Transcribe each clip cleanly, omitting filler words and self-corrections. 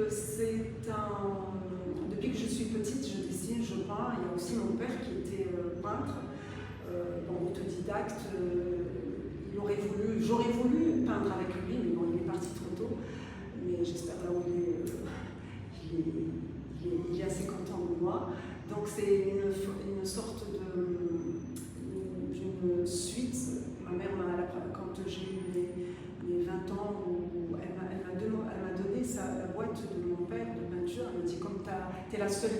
différent. Depuis que je suis petite, je dessine, je peins. Il y a aussi mon père qui était peintre, autodidacte. J'aurais voulu peindre avec lui, mais bon, il est parti trop tôt. Mais j'espère là où il est assez content de moi. Donc c'est une sorte d'une suite. Ma mère, quand j'ai eu mes 20 ans, elle m'a donné la boîte de mon père de peinture. Elle m'a dit, comme tu es la seule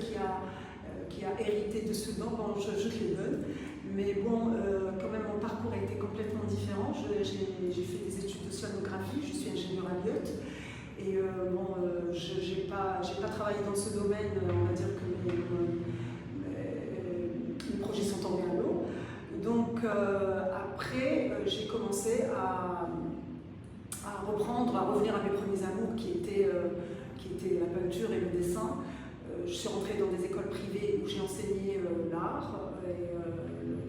qui a hérité de ce don, bon, je te les donne. Mais bon, quand même, mon parcours a été complètement différent. J'ai fait des études d'océanographie, je suis ingénieure à Lyon. Et je n'ai pas travaillé dans ce domaine, on va dire que mes projets sont tombés à l'eau. Donc après, j'ai commencé à revenir à mes premiers amours qui étaient la peinture et le dessin. Je suis rentrée dans des écoles privées où j'ai enseigné l'art et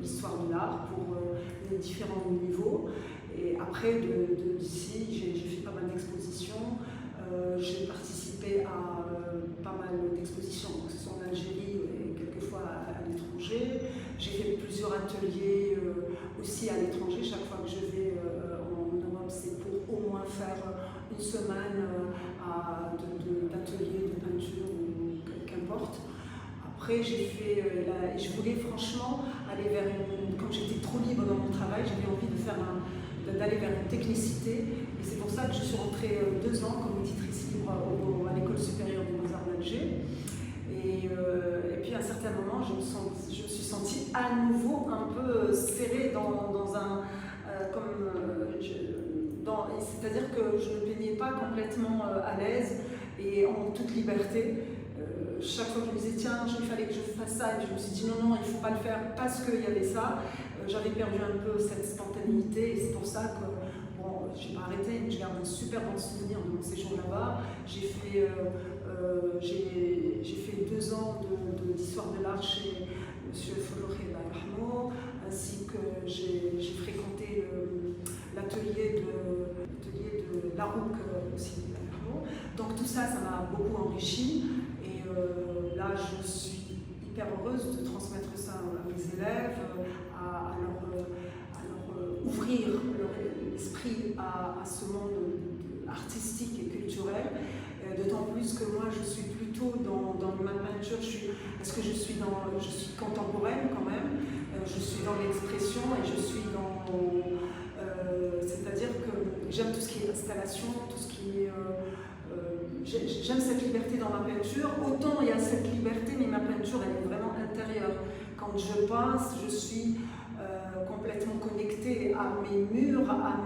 l'histoire de l'art pour les différents niveaux. Et après, d'ici, j'ai fait pas mal d'expositions. J'ai participé à pas mal d'expositions, que ce soit en Algérie et quelquefois à l'étranger. J'ai fait plusieurs ateliers aussi à l'étranger. Chaque fois que je vais en Europe, c'est pour au moins faire une semaine d'atelier de peinture ou qu'importe. Après, je voulais franchement aller vers comme j'étais trop libre dans mon travail, j'avais envie d'aller vers une technicité. Et c'est pour ça que je suis rentrée 2 ans comme éditrice libre à l'École supérieure des beaux-arts d'Alger. Et puis à un certain moment, je me suis sentie à nouveau un peu serrée dans un... c'est-à-dire que je ne me plaignais pas complètement à l'aise et en toute liberté. Chaque fois que je me disais, tiens, il fallait que je fasse ça, et je me suis dit, non, il ne faut pas le faire parce qu'il y avait ça. J'avais perdu un peu cette spontanéité et c'est pour ça que je n'ai pas arrêté, mais je garde un super bon souvenir de mon séjour là-bas. J'ai fait 2 ans d'histoire de l'art chez M. Foloré Barahmo, ainsi que j'ai fréquenté l'atelier de Larouk aussi. Donc tout ça, ça m'a beaucoup enrichi. Et là, je suis hyper heureuse de transmettre ça à mes élèves, à leur ouvrir l'esprit à ce monde artistique et culturel. D'autant plus que moi, je suis plutôt dans ma peinture, parce que je suis contemporaine quand même, je suis dans l'expression et je suis c'est-à-dire que j'aime tout ce qui est installation, tout ce qui est... j'aime cette liberté dans ma peinture. Autant il y a cette liberté, mais ma peinture, elle est vraiment intérieure. Quand je pince, je suis complètement connectée à mes murs, à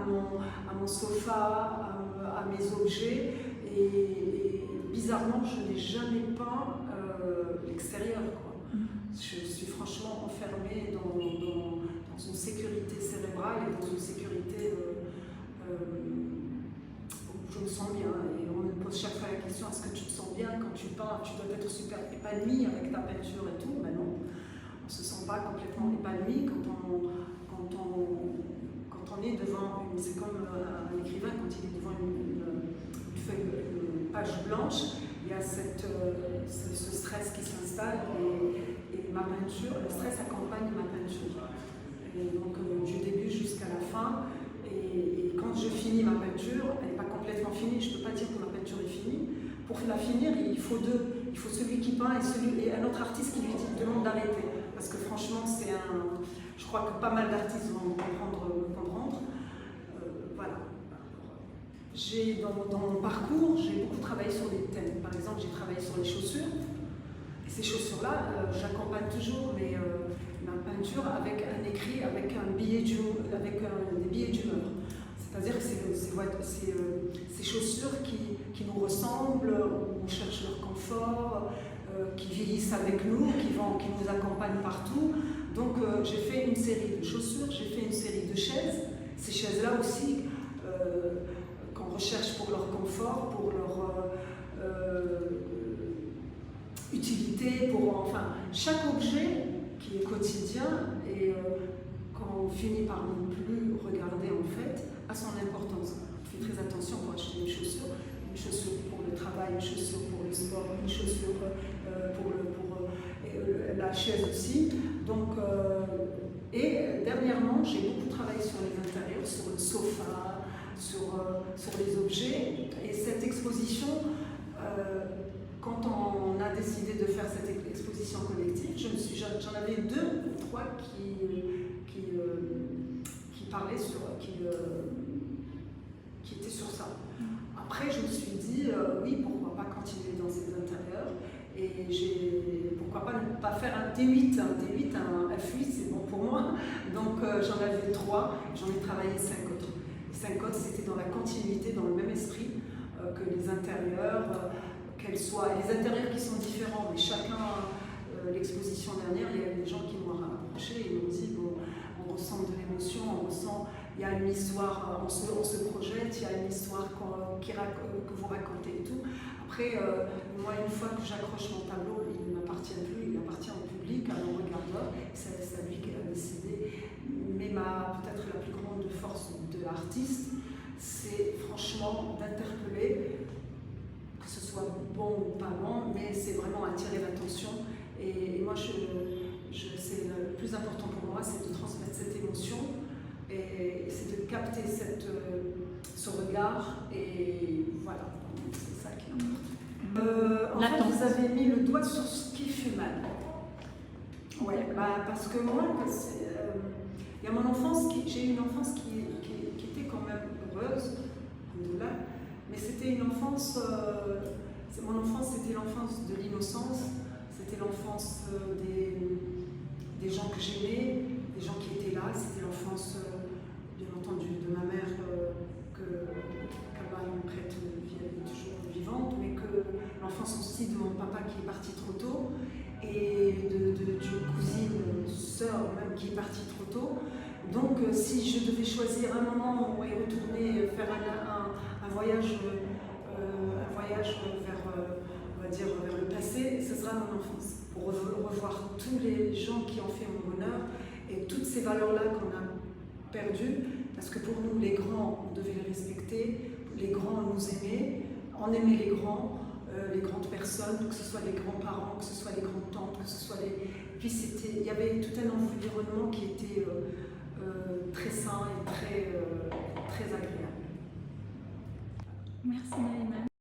mon sofa, à mes objets. Et bizarrement, je n'ai jamais peint l'extérieur. Je suis franchement enfermée dans une sécurité cérébrale et dans une sécurité où je me sens bien. Et on me pose chaque fois la question, est-ce que tu te sens bien quand tu peins? Tu dois être super épanoui avec ta peinture et tout. Ben non, on ne se sent pas complètement épanoui quand on est devant c'est comme un écrivain quand il est devant une page blanche, il y a ce stress qui s'installe et ma peinture, le stress accompagne ma peinture. Et donc du début jusqu'à la fin, et quand je finis ma peinture, elle n'est pas complètement finie, je ne peux pas dire que ma peinture est finie. Pour la finir, il faut deux. Il faut celui qui peint et un autre artiste qui lui demande d'arrêter. Parce que franchement, je crois que pas mal d'artistes vont me comprendre. Voilà. Dans mon parcours, j'ai beaucoup travaillé sur des thèmes. Par exemple, j'ai travaillé sur les chaussures. Et ces chaussures-là, j'accompagne toujours ma peinture avec un écrit, avec des billets d'humeur. C'est-à-dire que c'est ces chaussures qui nous ressemblent, où on cherche leur confort, qui vieillissent avec nous, qui nous accompagnent partout. Donc j'ai fait une série de chaussures, j'ai fait une série de chaises. Ces chaises-là aussi, qu'on recherche pour leur confort, pour leur utilité, enfin, chaque objet qui est quotidien et qu'on finit par ne plus regarder en fait, a son importance. On fait très attention pour acheter une chaussure pour le travail. recevoir une chaussure pour la chaise aussi. Donc, et dernièrement, j'ai beaucoup travaillé sur les intérieurs, sur le sofa, sur les objets. Et cette exposition, quand on a décidé de faire cette exposition collective, j'en avais 2 ou 3 qui parlaient qui étaient sur ça. Après, je me suis dit, oui, pourquoi pas continuer dans ces intérieurs, et pourquoi pas faire un T8, un F8, c'est bon pour moi. Donc j'en avais 3, j'en ai travaillé 5 autres. Les 5 autres, c'était dans la continuité, dans le même esprit que les intérieurs, qu'elles soient, les intérieurs qui sont différents, mais chacun, l'exposition dernière, il y a des gens qui m'ont approché et m'ont dit, bon, on ressent de l'émotion, on ressent, il y a une histoire, on se projette, il y a une histoire que vous racontez et tout. Après, moi, une fois que j'accroche mon tableau, il ne m'appartient plus, il appartient au public, à nos regardeurs, c'est à lui qui a décidé. Mais peut-être la plus grande force de l'artiste, c'est franchement d'interpeller, que ce soit bon ou pas bon, mais c'est vraiment attirer l'attention. Et moi, c'est le plus important pour moi, c'est de transmettre cette émotion, et c'est de capter ce regard, et voilà, c'est ça qui est important. En fait, vous avez mis le doigt sur ce qui fait mal. Ouais, parce que moi, il y a mon enfance, j'ai eu une enfance qui était quand même heureuse, mais c'était une enfance, mon enfance, c'était l'enfance de l'innocence, c'était l'enfance des gens que j'aimais, des gens qui étaient là, c'était l'enfance, bien entendu, de ma mère, qu'Allah me prête, elle est toujours vivante, mais que l'enfance aussi de mon papa qui est parti trop tôt, et d'une cousine, sœur même, qui est partie trop tôt. Donc si je devais choisir un moment et retourner faire un voyage vers, on va dire, vers le passé, ce sera mon enfance, pour revoir tous les gens qui ont fait mon bonheur et toutes ces valeurs-là qu'on a perdues, parce que pour nous, les grands, on devait les respecter, les grands nous aimaient, on aimait les grandes personnes, que ce soit les grands-parents, que ce soit les grandes-tantes, que ce soit les... Puis il y avait tout un environnement qui était très sain et très agréable. Merci Naïma.